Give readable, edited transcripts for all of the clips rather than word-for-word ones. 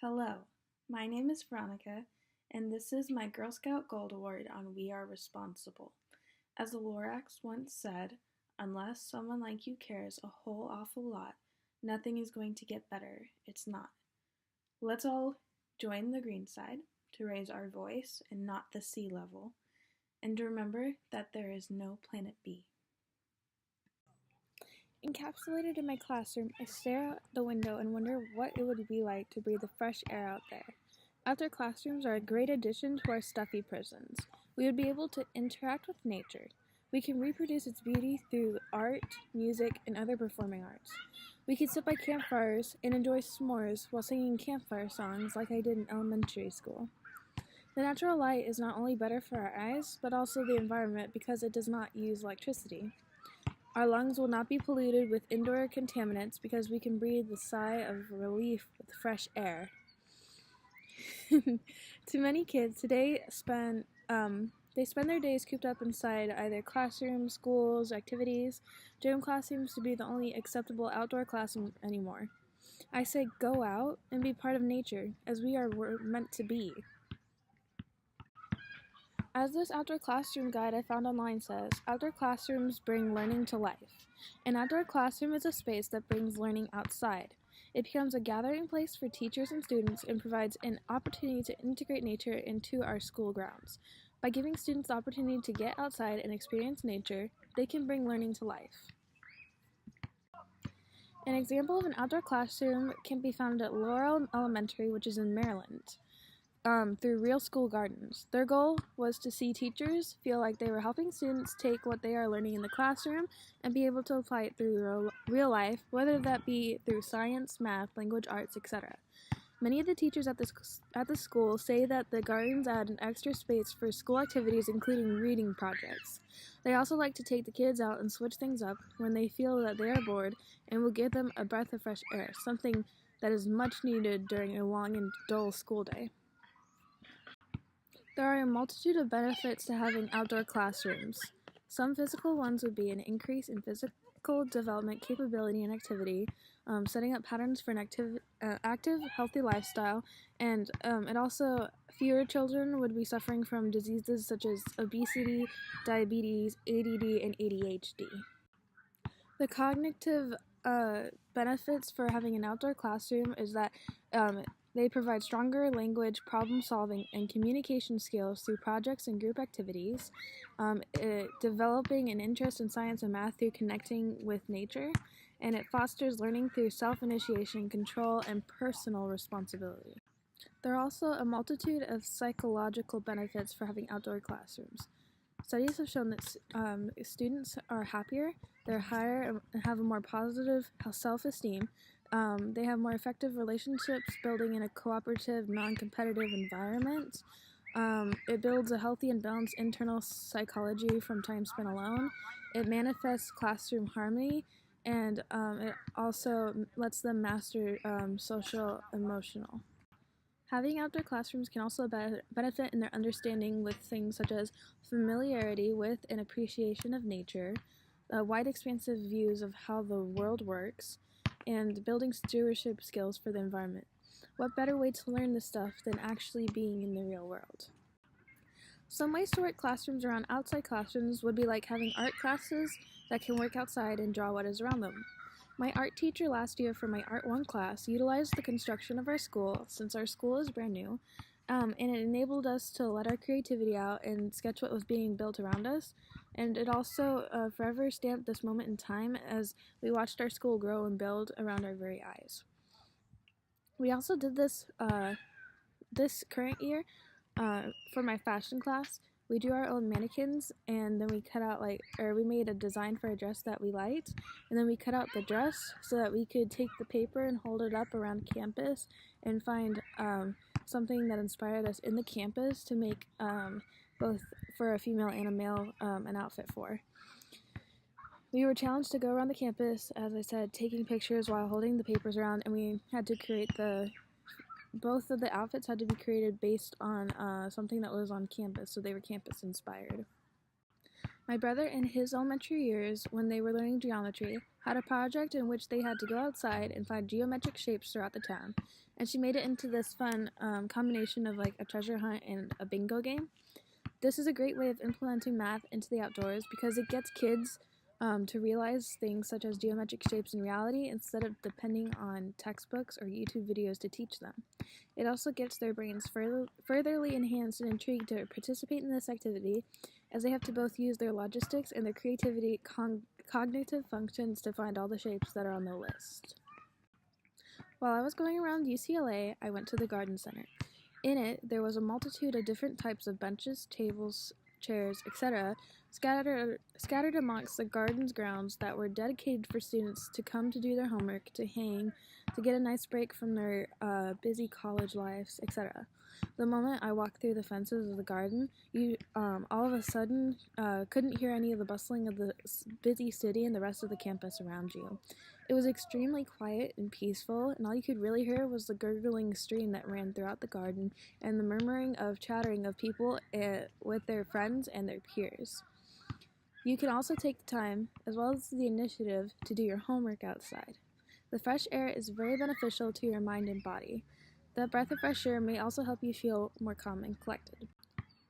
Hello, my name is Veronica, and this is my Girl Scout Gold Award on We Are Responsible. As the Lorax once said, unless someone like you cares a whole awful lot, nothing is going to get better. It's not. Let's all join the green side to raise our voice and not the sea level, and to remember that there is no planet B. Encapsulated in my classroom, I stare out the window and wonder what it would be like to breathe the fresh air out there. Outdoor classrooms are a great addition to our stuffy prisons. We would be able to interact with nature. We can reproduce its beauty through art, music, and other performing arts. We could sit by campfires and enjoy s'mores while singing campfire songs like I did in elementary school. The natural light is not only better for our eyes, but also the environment because it does not use electricity. Our lungs will not be polluted with indoor contaminants because we can breathe the sigh of relief with fresh air. Too many kids today spend their days cooped up inside either classrooms, schools, activities. Gym class seems to be the only acceptable outdoor classroom anymore. I say go out and be part of nature, as we're meant to be. As this outdoor classroom guide I found online says, outdoor classrooms bring learning to life. An outdoor classroom is a space that brings learning outside. It becomes a gathering place for teachers and students and provides an opportunity to integrate nature into our school grounds. By giving students the opportunity to get outside and experience nature, they can bring learning to life. An example of an outdoor classroom can be found at Laurel Elementary, which is in Maryland. Through Real School Gardens. Their goal was to see teachers feel like they were helping students take what they are learning in the classroom and be able to apply it through real life, whether that be through science, math, language arts, etc. Many of the teachers at the school say that the gardens add an extra space for school activities, including reading projects. They also like to take the kids out and switch things up when they feel that they are bored and will give them a breath of fresh air, something that is much needed during a long and dull school day. There are a multitude of benefits to having outdoor classrooms. Some physical ones would be an increase in physical development capability and activity, setting up patterns for an active, healthy lifestyle, and it also, fewer children would be suffering from diseases such as obesity, diabetes, ADD, and ADHD. The cognitive benefits for having an outdoor classroom is that they provide stronger language, problem solving, and communication skills through projects and group activities, developing an interest in science and math through connecting with nature, and it fosters learning through self-initiation, control, and personal responsibility. There are also a multitude of psychological benefits for having outdoor classrooms. Studies have shown that students are happier, they're higher, and have a more positive self-esteem. They have more effective relationships, building in a cooperative, non-competitive environment. It builds a healthy and balanced internal psychology from time spent alone. It manifests classroom harmony, and it also lets them master social emotional. Having outdoor classrooms can also benefit in their understanding with things such as familiarity with and appreciation of nature, wide expansive views of how the world works, and building stewardship skills for the environment. What better way to learn this stuff than actually being in the real world? Some ways to work classrooms around outside classrooms would be like having art classes that can work outside and draw what is around them. My art teacher last year for my Art 1 class utilized the construction of our school, since our school is brand new, and it enabled us to let our creativity out and sketch what was being built around us, and it also forever stamped this moment in time as we watched our school grow and build around our very eyes. We also did this this current year for my fashion class. We drew our own mannequins, and then we we made a design for a dress that we liked, and then we cut out the dress so that we could take the paper and hold it up around campus and find something that inspired us in the campus to make both for a female and a male an outfit for. We were challenged to go around the campus, as I said, taking pictures while holding the papers around, and we had to create both of the outfits had to be created based on something that was on campus, so they were campus inspired. My brother in his elementary years, when they were learning geometry, had a project in which they had to go outside and find geometric shapes throughout the town, and she made it into this fun combination of like a treasure hunt and a bingo game. This is a great way of implementing math into the outdoors because it gets kids to realize things such as geometric shapes in reality instead of depending on textbooks or YouTube videos to teach them. It also gets their brains furtherly enhanced and intrigued to participate in this activity, as they have to both use their logistics and their creativity cognitive functions to find all the shapes that are on the list. While I was going around UCLA, I went to the Garden Center. In it, there was a multitude of different types of benches, tables, chairs, etc., scattered amongst the garden's grounds that were dedicated for students to come to do their homework, to hang, to get a nice break from their busy college lives, etc. The moment I walked through the fences of the garden, you all of a sudden couldn't hear any of the bustling of the busy city and the rest of the campus around you. It was extremely quiet and peaceful, and all you could really hear was the gurgling stream that ran throughout the garden and the murmuring of chattering of people with their friends and their peers. You can also take the time, as well as the initiative, to do your homework outside. The fresh air is very beneficial to your mind and body. That breath of fresh air may also help you feel more calm and collected.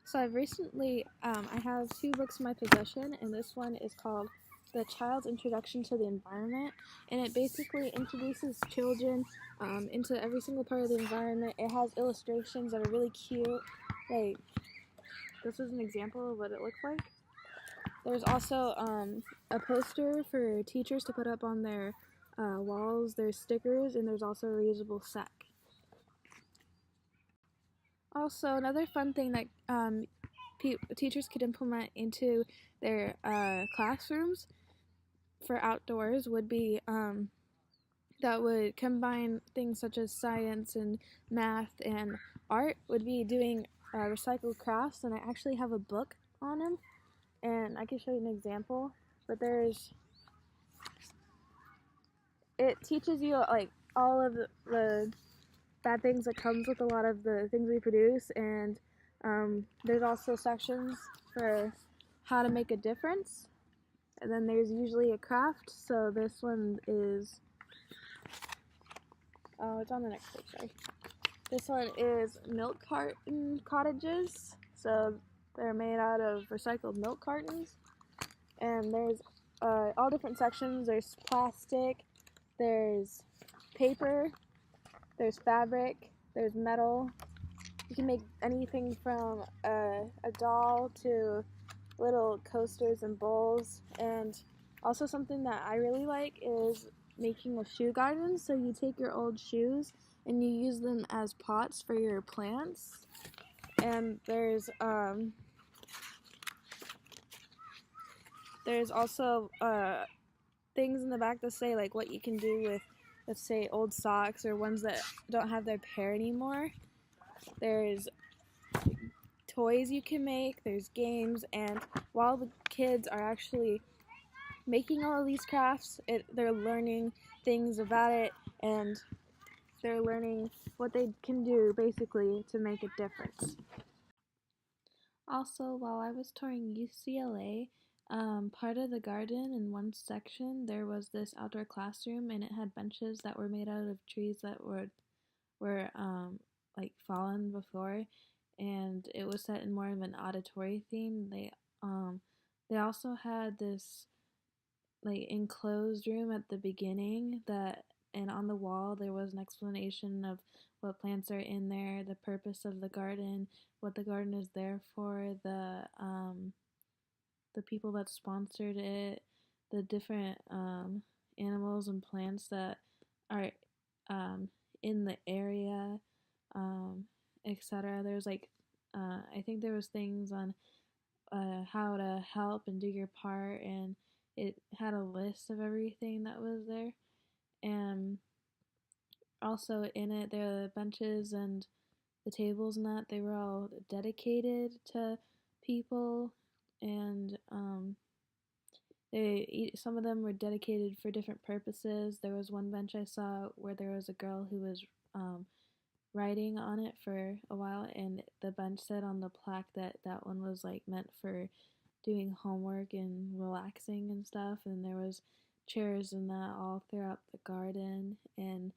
So I've recently, I have 2 books in my possession, and this one is called The Child's Introduction to the Environment, and it basically introduces children into every single part of the environment. It has illustrations that are really cute. Like, this is an example of what it looks like. There's also a poster for teachers to put up on their walls. There's stickers, and there's also a reusable sack. Also, another fun thing that teachers could implement into their classrooms for outdoors would be that would combine things such as science and math and art, would be doing recycled crafts, and I actually have a book on them, and I can show you an example. But it teaches you like all of the bad things that comes with a lot of the things we produce, and there's also sections for how to make a difference, and then there's usually a craft. So this one is, oh, it's on the next page, sorry. This one is milk carton cottages, so they're made out of recycled milk cartons, and there's all different sections. There's plastic, there's paper, there's fabric, there's metal. You can make anything from a doll to little coasters and bowls. And also something that I really like is making a shoe garden. So you take your old shoes and you use them as pots for your plants. And there's also things in the back that say like what you can do with, let's say, old socks or ones that don't have their pair anymore. There's toys you can make, there's games, and while the kids are actually making all of these crafts, they're learning things about it, and they're learning what they can do basically to make a difference. Also, while I was touring UCLA, part of the garden in one section there was this outdoor classroom, and it had benches that were made out of trees that were like fallen before, and it was set in more of an auditory theme. They also had this like enclosed room at the beginning and on the wall there was an explanation of what plants are in there, the purpose of the garden, what the garden is there for, the people that sponsored it, the different animals and plants that are in the area, etc. There's like I think there was things on how to help and do your part, and it had a list of everything that was there. And also in it, there are the benches and the tables and that they were all dedicated to people, and some of them were dedicated for different purposes. There was one bench I saw where there was a girl who was writing on it for a while, and the bench said on the plaque that that one was like meant for doing homework and relaxing and stuff. And there was chairs and that all throughout the garden, and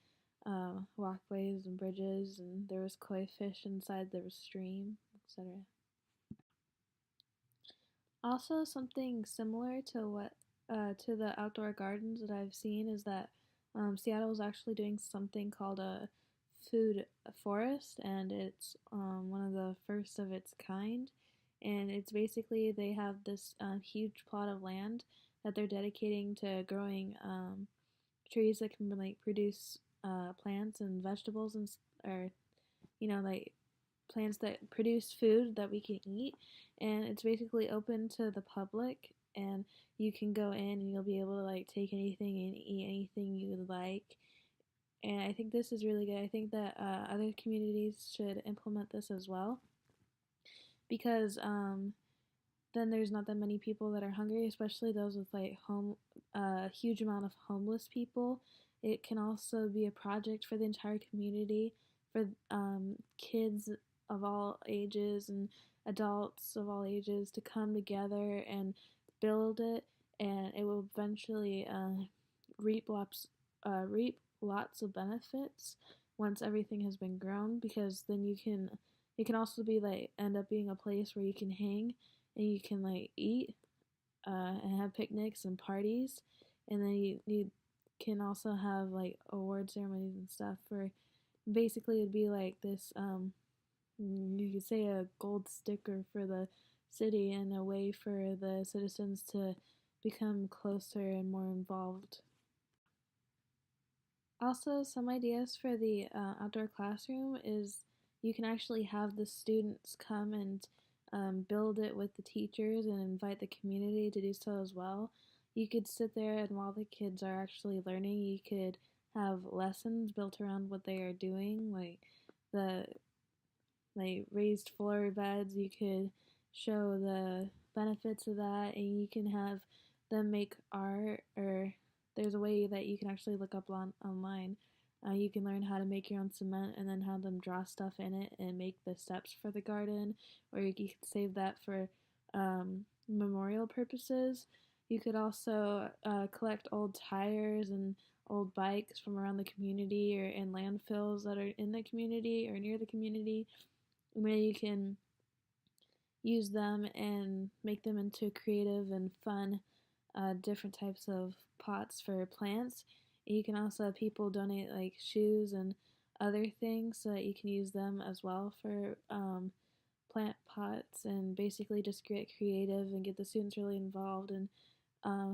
walkways and bridges, and there was koi fish inside the stream, etc. Also, something similar to what to the outdoor gardens that I've seen is that Seattle is actually doing something called a food forest, and it's one of the first of its kind. And it's basically they have this huge plot of land that they're dedicating to growing trees that can like produce plants and vegetables and or like plants that produce food that we can eat, and it's basically open to the public, and you can go in and you'll be able to like take anything and eat anything you like. And I think this is really good. I think that other communities should implement this as well, because then there's not that many people that are hungry, especially those with like a huge amount of homeless people. It can also be a project for the entire community, for kids of all ages and adults of all ages to come together and build it, and it will eventually reap lots of benefits once everything has been grown, because then it can also be like end up being a place where you can hang and you can like eat and have picnics and parties, and then you can also have like award ceremonies and stuff. For basically it'd be like this you could say a gold sticker for the city, and a way for the citizens to become closer and more involved. Also, some ideas for the outdoor classroom is you can actually have the students come and build it with the teachers and invite the community to do so as well. You could sit there, and while the kids are actually learning, you could have lessons built around what they are doing, like the raised floor beds. You could show the benefits of that, and you can have them make art, or there's a way that you can actually look up online. You can learn how to make your own cement and then have them draw stuff in it and make the steps for the garden, or you can save that for memorial purposes. You could also collect old tires and old bikes from around the community or in landfills that are in the community or near the community, where you can use them and make them into creative and fun different types of pots for plants. You can also have people donate like shoes and other things so that you can use them as well for plant pots, and basically just get creative and get the students really involved, and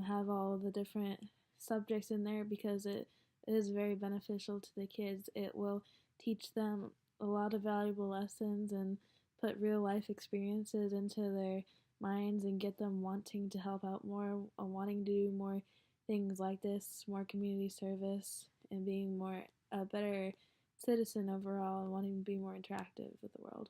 have all the different subjects in there, because it is very beneficial to the kids. It will teach them a lot of valuable lessons and put real life experiences into their minds and get them wanting to help out more, wanting to do more things like this, more community service, and being more a better citizen overall, and wanting to be more interactive with the world.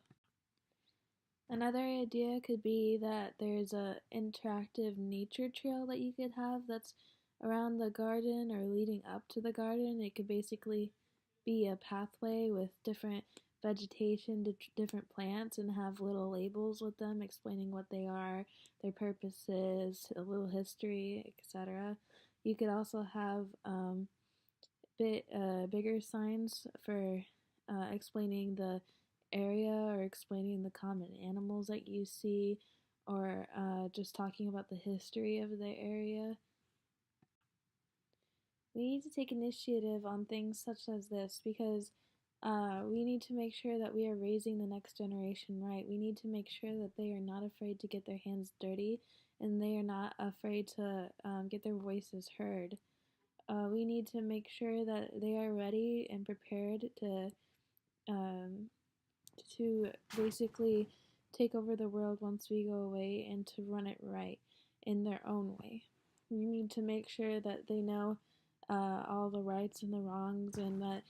Another idea could be that there's a interactive nature trail that you could have that's around the garden or leading up to the garden. It could basically be a pathway with different vegetation, different plants, and have little labels with them explaining what they are, their purposes, a little history, etc. You could also have bigger signs for explaining the area, or explaining the common animals that you see, or just talking about the history of the area. We need to take initiative on things such as this, because we need to make sure that we are raising the next generation right. We need to make sure that they are not afraid to get their hands dirty, and they are not afraid to get their voices heard. We need to make sure that they are ready and prepared um, to basically take over the world once we go away, and to run it right in their own way. We need to make sure that they know all the rights and the wrongs, and that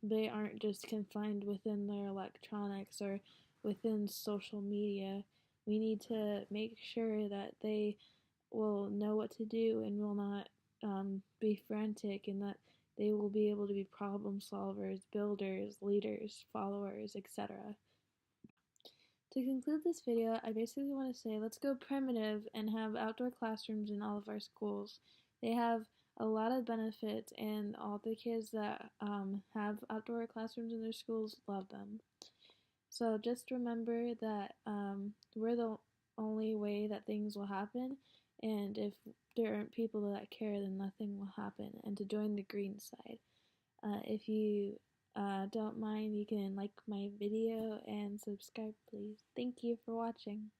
they aren't just confined within their electronics or within social media. We need to make sure that they will know what to do and will not be frantic, and that they will be able to be problem solvers, builders, leaders, followers, etc. To conclude this video, I basically want to say let's go primitive and have outdoor classrooms in all of our schools. They have a lot of benefits, and all the kids that have outdoor classrooms in their schools love them. So just remember that we're the only way that things will happen, and if there aren't people that care, then nothing will happen. And to join the green side. If you don't mind, you can like my video and subscribe, please. Thank you for watching.